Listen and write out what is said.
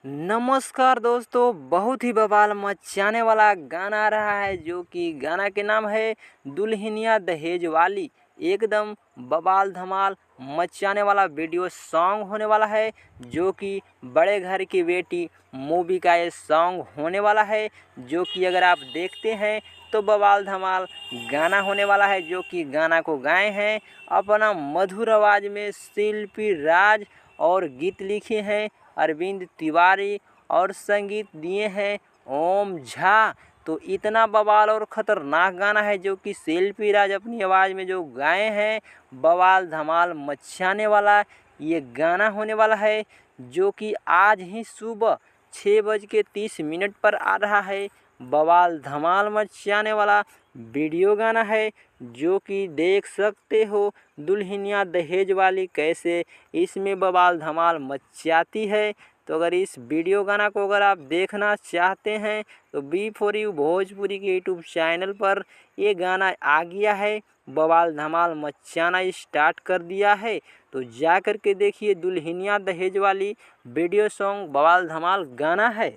नमस्कार दोस्तों, बहुत ही बवाल मचाने वाला गाना आ रहा है जो कि गाना के नाम है दुल्हनिया दहेज वाली। एकदम बवाल धमाल मचाने वाला वीडियो सॉन्ग होने वाला है जो कि बड़े घर की बेटी मूवी का ये सॉन्ग होने वाला है, जो कि अगर आप देखते हैं तो बवाल धमाल गाना होने वाला है। जो कि गाना को गाए हैं अपना मधुर आवाज़ में शिल्पी राज और गीत लिखे हैं अरविंद तिवारी और संगीत दिए हैं ओम झा। तो इतना बवाल और ख़तरनाक गाना है जो कि शिल्पी राज अपनी आवाज़ में जो गाए हैं, बवाल धमाल मचाने वाला ये गाना होने वाला है, जो कि आज ही सुबह 6:30 पर आ रहा है। बवाल धमाल मचाने वाला वीडियो गाना है जो कि देख सकते हो दुल्हनिया दहेज वाली कैसे इसमें बवाल धमाल मचाती है। तो अगर इस वीडियो गाना को अगर आप देखना चाहते हैं तो B4U भोजपुरी के यूट्यूब चैनल पर ये गाना आ गया है, बवाल धमाल मचाना स्टार्ट कर दिया है। तो जा कर के देखिए दुल्हनिया दहेज वाली वीडियो सॉन्ग बवाल धमाल गाना है।